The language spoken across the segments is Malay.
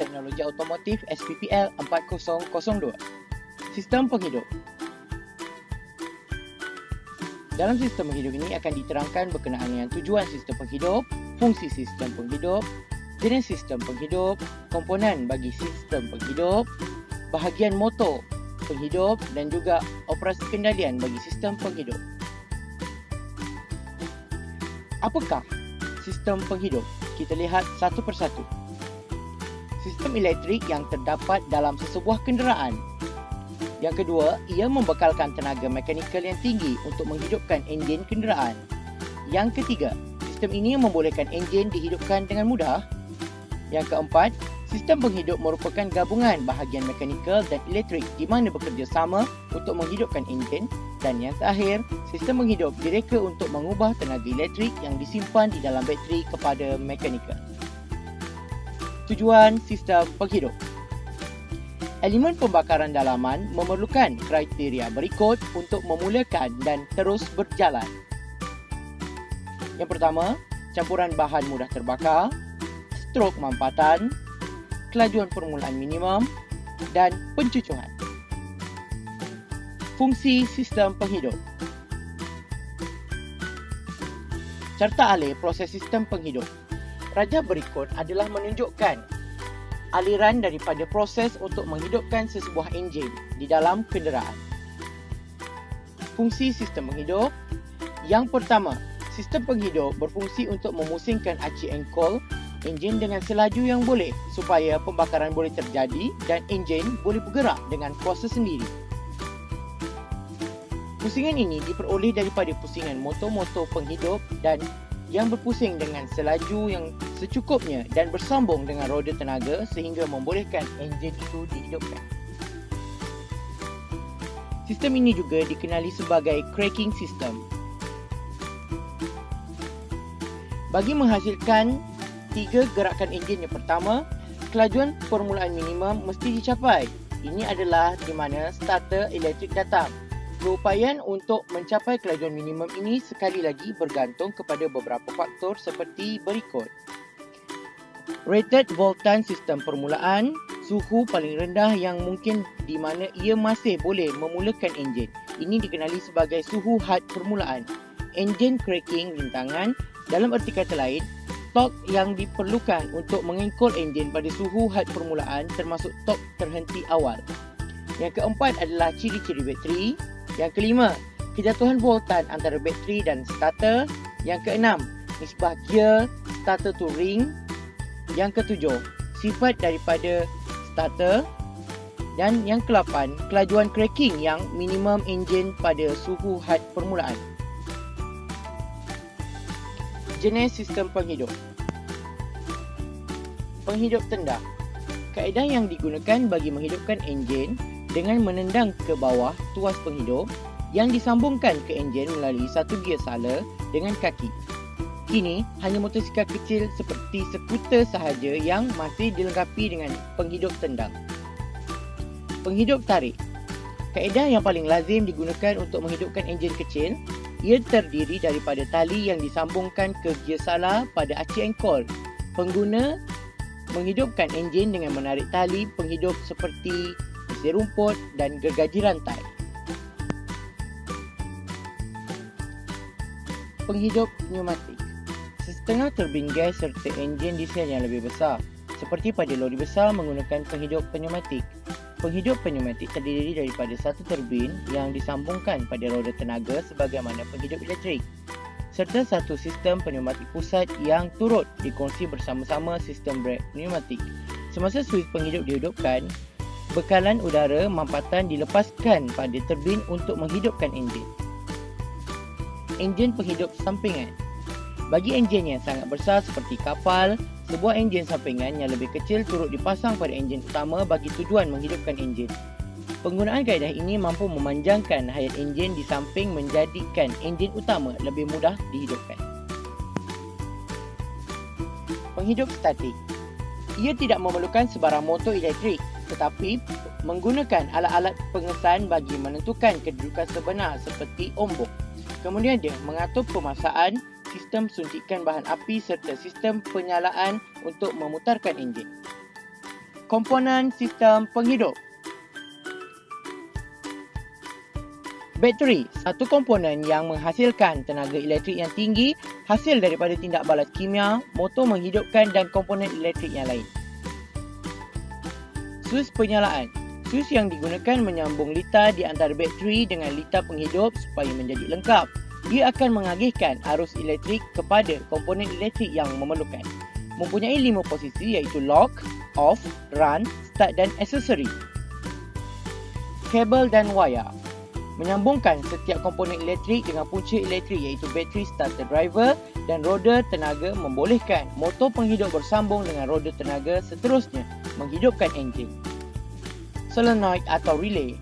Teknologi Automotif SPPL 4002. Sistem penghidup. Dalam sistem penghidup ini akan diterangkan berkenaan dengan tujuan sistem penghidup, fungsi sistem penghidup, jenis sistem penghidup, komponen bagi sistem penghidup, bahagian motor penghidup dan juga operasi kendalian bagi sistem penghidup. Apakah sistem penghidup? Kita lihat satu persatu. Sistem elektrik yang terdapat dalam sesebuah kenderaan. Yang kedua, ia membekalkan tenaga mekanikal yang tinggi untuk menghidupkan enjin kenderaan. Yang ketiga, sistem ini membolehkan enjin dihidupkan dengan mudah. Yang keempat, sistem penghidup merupakan gabungan bahagian mekanikal dan elektrik di mana bekerjasama untuk menghidupkan enjin. Dan yang terakhir, sistem penghidup direka untuk mengubah tenaga elektrik yang disimpan di dalam bateri kepada mekanikal. Tujuan sistem penghidup. Elemen pembakaran dalaman memerlukan kriteria berikut untuk memulakan dan terus berjalan. Yang pertama, campuran bahan mudah terbakar, strok mampatan, kelajuan permulaan minimum dan pencucuhan. Fungsi sistem penghidup. Carta alih proses sistem penghidup. Rajah berikut adalah menunjukkan aliran daripada proses untuk menghidupkan sesebuah enjin di dalam kenderaan. Fungsi sistem penghidup. Yang pertama, sistem penghidup berfungsi untuk memusingkan aci engkol enjin dengan selaju yang boleh supaya pembakaran boleh terjadi dan enjin boleh bergerak dengan kuasa sendiri. Pusingan ini diperoleh daripada pusingan motor-motor penghidup dan yang berpusing dengan selaju yang secukupnya dan bersambung dengan roda tenaga sehingga membolehkan enjin itu dihidupkan. Sistem ini juga dikenali sebagai cranking system. Bagi menghasilkan 3 gerakan enjin yang pertama, kelajuan permulaan minimum mesti dicapai. Ini adalah di mana starter elektrik datang. Keupayaan untuk mencapai kelajuan minimum ini sekali lagi bergantung kepada beberapa faktor seperti berikut. Rated voltan sistem permulaan, suhu paling rendah yang mungkin di mana ia masih boleh memulakan enjin. Ini dikenali sebagai suhu had permulaan. Enjin cranking rintangan, dalam erti kata lain, torque yang diperlukan untuk mengengkol enjin pada suhu had permulaan termasuk torque terhenti awal. Yang keempat adalah ciri-ciri bateri. Yang kelima, kejatuhan voltan antara bateri dan starter. Yang keenam, nisbah gear starter to ring. Yang ketujuh, sifat daripada starter. Dan yang ke-8, kelajuan cranking yang minimum enjin pada suhu had permulaan. Jenis sistem penghidup. Penghidup tendang. Kaedah yang digunakan bagi menghidupkan enjin dengan menendang ke bawah tuas penghidup yang disambungkan ke enjin melalui satu gear sala dengan kaki. Kini, hanya motosikal kecil seperti skuter sahaja yang masih dilengkapi dengan penghidup tendang. Penghidup tarik. Kaedah yang paling lazim digunakan untuk menghidupkan enjin kecil. Ia terdiri daripada tali yang disambungkan ke gear sala pada aci engkol. Pengguna menghidupkan enjin dengan menarik tali penghidup seperti mesin rumput dan gergaji rantai. Penghidup pneumatik. Setengah turbin gas serta enjin diesel yang lebih besar, seperti pada lori besar menggunakan penghidup pneumatik. Penghidup pneumatik terdiri daripada satu turbin yang disambungkan pada roda tenaga sebagaimana penghidup elektrik, serta satu sistem pneumatik pusat yang turut dikongsi bersama-sama sistem brake pneumatik. Semasa suis penghidup dihidupkan, bekalan udara mampatan dilepaskan pada turbin untuk menghidupkan enjin. Enjin penghidup sampingan. Bagi enjin yang sangat besar seperti kapal, sebuah enjin sampingan yang lebih kecil turut dipasang pada enjin utama bagi tujuan menghidupkan enjin. Penggunaan kaedah ini mampu memanjangkan hayat enjin di samping menjadikan enjin utama lebih mudah dihidupkan. Penghidup statik. Ia tidak memerlukan sebarang motor elektrik tetapi menggunakan alat-alat pengesan bagi menentukan kedudukan sebenar seperti ombak. Kemudian dia mengatur pemasangan, sistem suntikan bahan api serta sistem penyalaan untuk memutarkan enjin. Komponen sistem penghidup. Bateri, satu komponen yang menghasilkan tenaga elektrik yang tinggi hasil daripada tindak balas kimia, motor menghidupkan dan komponen elektrik yang lain. Suis penyalaan. Suis yang digunakan menyambung litar di antara bateri dengan litar penghidup supaya menjadi lengkap. Ia akan mengagihkan arus elektrik kepada komponen elektrik yang memerlukan. Mempunyai 5 posisi iaitu lock, off, run, start dan aksesori. Kabel dan wayar. Menyambungkan setiap komponen elektrik dengan punca elektrik iaitu bateri starter driver dan roda tenaga membolehkan motor penghidup bersambung dengan roda tenaga seterusnya menghidupkan enjin. Solenoid atau relay.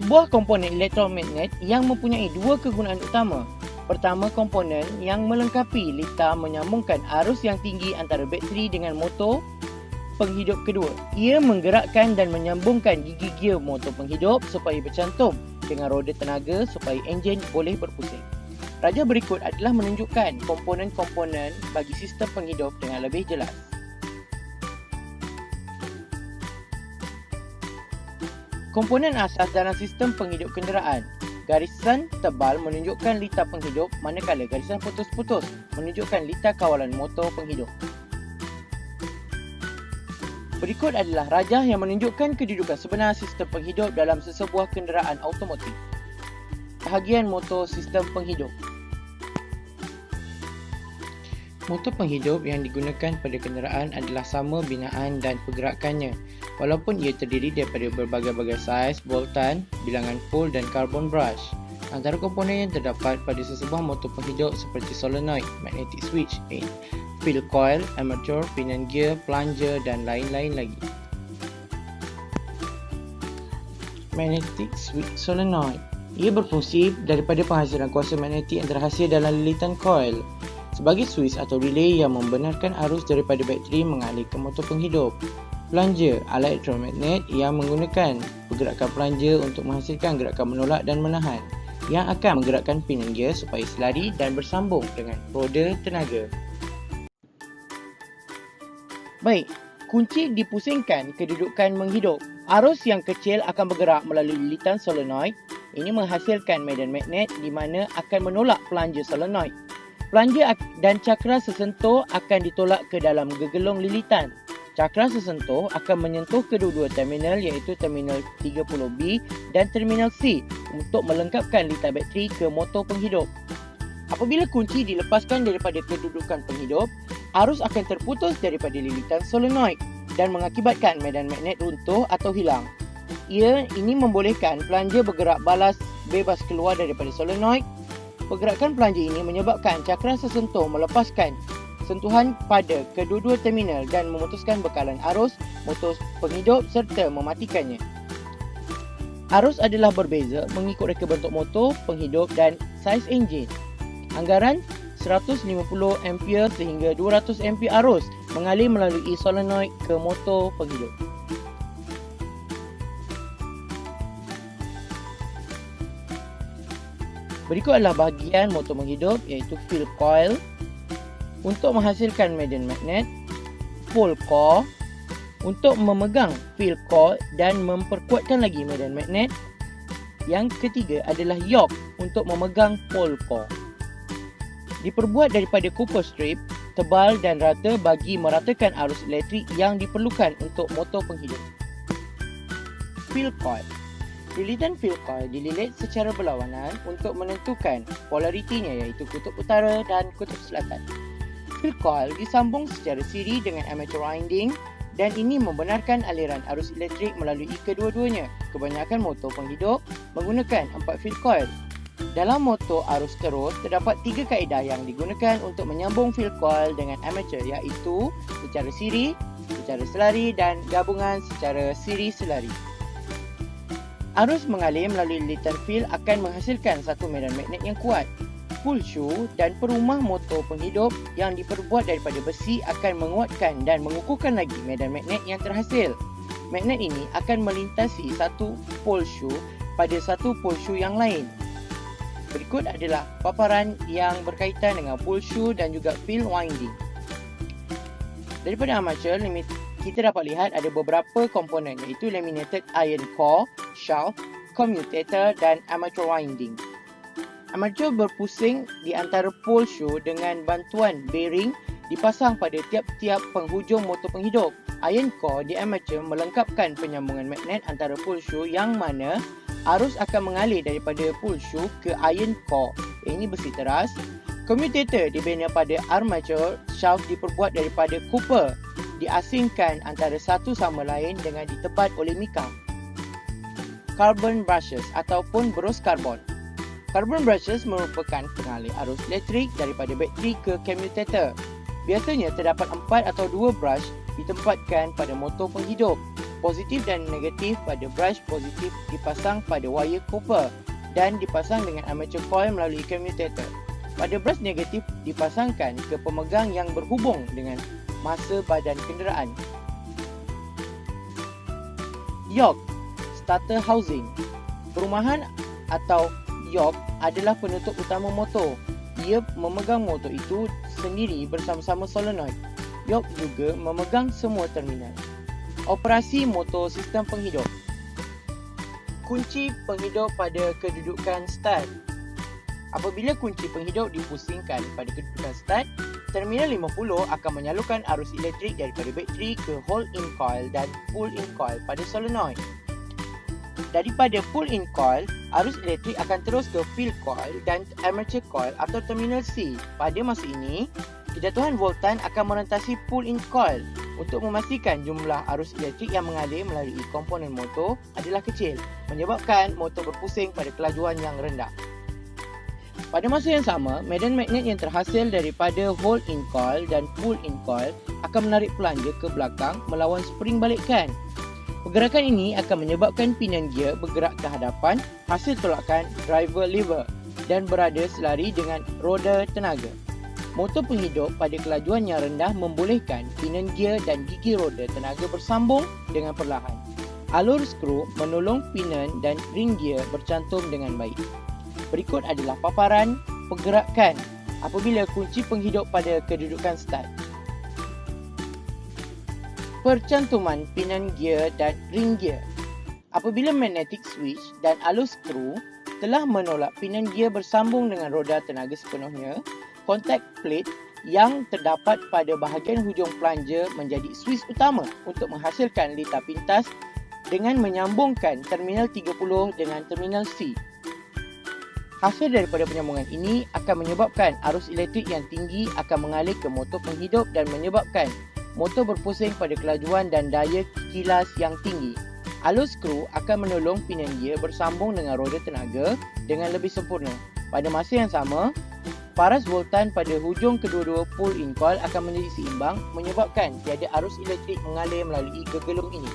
Sebuah komponen elektromagnet yang mempunyai 2 kegunaan utama. Pertama, komponen yang melengkapi litar menyambungkan arus yang tinggi antara bateri dengan motor penghidup kedua. Ia menggerakkan dan menyambungkan gigi gear motor penghidup supaya bercantum dengan roda tenaga supaya enjin boleh berpusing. Raja berikut adalah menunjukkan komponen-komponen bagi sistem penghidup dengan lebih jelas. Komponen asas dalam sistem penghidup kenderaan. Garisan tebal menunjukkan litar penghidup, manakala garisan putus-putus menunjukkan litar kawalan motor penghidup. Berikut adalah rajah yang menunjukkan kedudukan sebenar sistem penghidup dalam sesebuah kenderaan automotif. Bahagian motor sistem penghidup. Motor penghidup yang digunakan pada kenderaan adalah sama binaan dan pergerakannya, walaupun ia terdiri daripada berbagai-bagai saiz, boltan, bilangan pole dan carbon brush. Antara komponen yang terdapat pada sesebuah motor penghidup seperti solenoid, magnetic switch, field coil, armature, pinion gear, plunger dan lain-lain lagi. Magnetic switch solenoid. Ia berfungsi daripada penghasilan kuasa magnetik yang terhasil dalam lilitan coil sebagai switch atau relay yang membenarkan arus daripada bateri mengalir ke motor penghidup. Plunger, alat elektromagnet yang menggunakan pergerakan plunger untuk menghasilkan gerakan menolak dan menahan yang akan menggerakkan pinion gear supaya selari dan bersambung dengan roda tenaga. Baik, kunci dipusingkan kedudukan menghidup. Arus yang kecil akan bergerak melalui lilitan solenoid. Ini menghasilkan medan magnet di mana akan menolak plunger solenoid. Plunger dan cakra sesentuh akan ditolak ke dalam gegelung lilitan. Cakra sesentuh akan menyentuh kedua-dua terminal iaitu terminal 30B dan terminal C untuk melengkapkan litar bateri ke motor penghidup. Apabila kunci dilepaskan daripada kedudukan penghidup, arus akan terputus daripada lilitan solenoid dan mengakibatkan medan magnet runtuh atau hilang. Ini membolehkan plunger bergerak balas bebas keluar daripada solenoid. Pergerakan plunger ini menyebabkan cakra sesentuh melepaskan sentuhan pada kedua-dua terminal dan memutuskan bekalan arus motor penghidup serta mematikannya. Arus adalah berbeza mengikut reka bentuk motor penghidup dan saiz enjin. Anggaran 150 ampere sehingga 200 ampere arus mengalir melalui solenoid ke motor penghidup. Berikut adalah bahagian motor penghidup iaitu field coil untuk menghasilkan medan magnet, pole core untuk memegang field core dan memperkuatkan lagi medan magnet. Yang ketiga adalah yoke untuk memegang pole core. Diperbuat daripada copper strip tebal dan rata bagi meratakan arus elektrik yang diperlukan untuk motor penghidup. Field coil. Lilitan field coil dililit secara berlawanan untuk menentukan polaritinya iaitu kutub utara dan kutub selatan. Field coil disambung secara siri dengan armature winding dan ini membenarkan aliran arus elektrik melalui kedua-duanya. Kebanyakan motor penghidup menggunakan 4 field coil. Dalam motor arus terus, terdapat 3 kaedah yang digunakan untuk menyambung field coil dengan armature iaitu secara siri, secara selari dan gabungan secara siri selari. Arus mengalir melalui lilitan field akan menghasilkan satu medan magnet yang kuat. Pull shoe dan perumah motor penghidup yang diperbuat daripada besi akan menguatkan dan mengukuhkan lagi medan magnet yang terhasil. Magnet ini akan melintasi satu pole shoe pada satu pole shoe yang lain. Berikut adalah paparan yang berkaitan dengan pole shoe dan juga field winding. Daripada armature, limiti kita dapat lihat ada beberapa komponen iaitu laminated iron core, shaft, commutator dan armature winding. Armature berpusing di antara pole shoe dengan bantuan bearing dipasang pada tiap-tiap penghujung motor penghidup. Iron core di armature melengkapkan penyambungan magnet antara pole shoe yang mana arus akan mengalir daripada pole shoe ke iron core. Ini besi teras. Commutator dibina pada armature, shaft diperbuat daripada copper, diasingkan antara satu sama lain dengan ditebat oleh mika. Carbon brushes ataupun berus karbon. Carbon brushes merupakan pengalih arus elektrik daripada bateri ke commutator. Biasanya terdapat 4 atau 2 brush ditempatkan pada motor penghidup. Positif dan negatif pada brush positif dipasang pada wire copper dan dipasang dengan armature coil melalui commutator. Pada brush negatif dipasangkan ke pemegang yang berhubung dengan masa badan kenderaan. Yoke, starter housing. Perumahan atau yoke adalah penutup utama motor. Ia memegang motor itu sendiri bersama-sama solenoid. Yoke juga memegang semua terminal. Operasi motor sistem penghidup. Kunci penghidup pada kedudukan start. Apabila kunci penghidup dipusingkan pada kedudukan start, terminal 50 akan menyalurkan arus elektrik daripada bateri ke hold-in coil dan pull-in coil pada solenoid. Daripada pull-in coil, arus elektrik akan terus ke field coil dan armature coil atau terminal C. Pada masa ini, kejatuhan voltan akan merentasi pull-in coil untuk memastikan jumlah arus elektrik yang mengalir melalui komponen motor adalah kecil, menyebabkan motor berpusing pada kelajuan yang rendah. Pada masa yang sama, medan magnet yang terhasil daripada hold-in coil dan pull-in coil akan menarik pelanja ke belakang melawan spring balikkan. Pergerakan ini akan menyebabkan pinion gear bergerak ke hadapan hasil tolakan driver lever dan berada selari dengan roda tenaga. Motor penghidup pada kelajuan yang rendah membolehkan pinion gear dan gigi roda tenaga bersambung dengan perlahan. Alur skru menolong pinion dan ring gear bercantum dengan baik. Berikut adalah paparan pergerakan apabila kunci penghidup pada kedudukan start. Percantuman pinion gear dan ring gear. Apabila magnetic switch dan alur skru telah menolak pinion gear bersambung dengan roda tenaga sepenuhnya, kontak plate yang terdapat pada bahagian hujung pelanja menjadi switch utama untuk menghasilkan litar pintas dengan menyambungkan terminal 30 dengan terminal C. Hasil daripada penyambungan ini akan menyebabkan arus elektrik yang tinggi akan mengalir ke motor penghidup dan menyebabkan motor berpusing pada kelajuan dan daya kilas yang tinggi. Alur skru akan menolong pinion gear bersambung dengan roda tenaga dengan lebih sempurna. Pada masa yang sama, paras voltan pada hujung kedua-dua pull-in coil akan menjadi seimbang menyebabkan tiada arus elektrik mengalir melalui gegelung ini.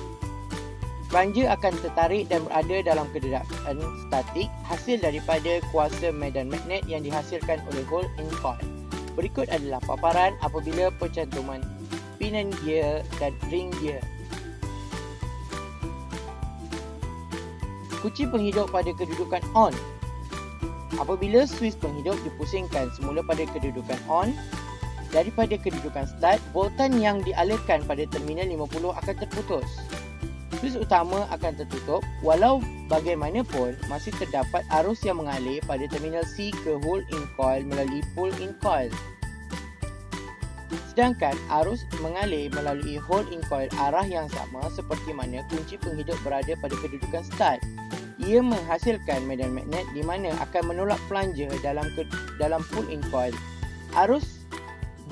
Pelanja akan tertarik dan berada dalam keadaan statik hasil daripada kuasa medan magnet yang dihasilkan oleh hold-in coil. Berikut adalah paparan apabila percantuman pinion gear dan ring gear. Kunci penghidup pada kedudukan on. Apabila switch penghidup dipusingkan semula pada kedudukan on, daripada kedudukan start, voltan yang dialirkan pada terminal 50 akan terputus. Switch utama akan tertutup walau bagaimanapun masih terdapat arus yang mengalir pada terminal C ke hold-in coil melalui pull-in coil. Sedangkan arus mengalir melalui hold-in coil arah yang sama seperti mana kunci penghidup berada pada kedudukan start. Ia menghasilkan medan magnet di mana akan menolak pelanja dalam pull-in coil. Arus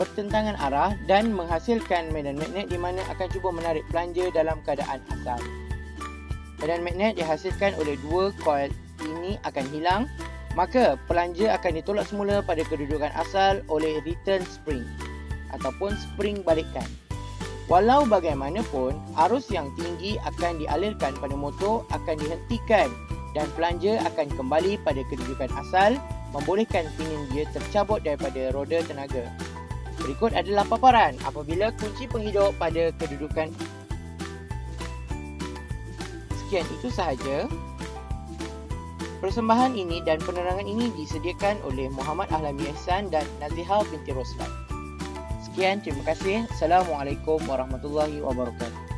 bertentangan arah dan menghasilkan medan magnet di mana akan cuba menarik pelanja dalam keadaan asal. Medan magnet dihasilkan oleh dua coil ini akan hilang, maka pelanja akan ditolak semula pada kedudukan asal oleh return spring ataupun spring balikkan. Walau bagaimanapun, arus yang tinggi akan dialirkan pada motor akan dihentikan dan pelanja akan kembali pada kedudukan asal, membolehkan pinion gear tercabut daripada roda tenaga. Berikut adalah paparan apabila kunci penghidup pada kedudukan. Sekian itu sahaja. Persembahan ini dan penerangan ini disediakan oleh Muhammad Ahlami Ihsan dan Nazihah binti Roslan. Sekian, terima kasih. Assalamualaikum warahmatullahi wabarakatuh.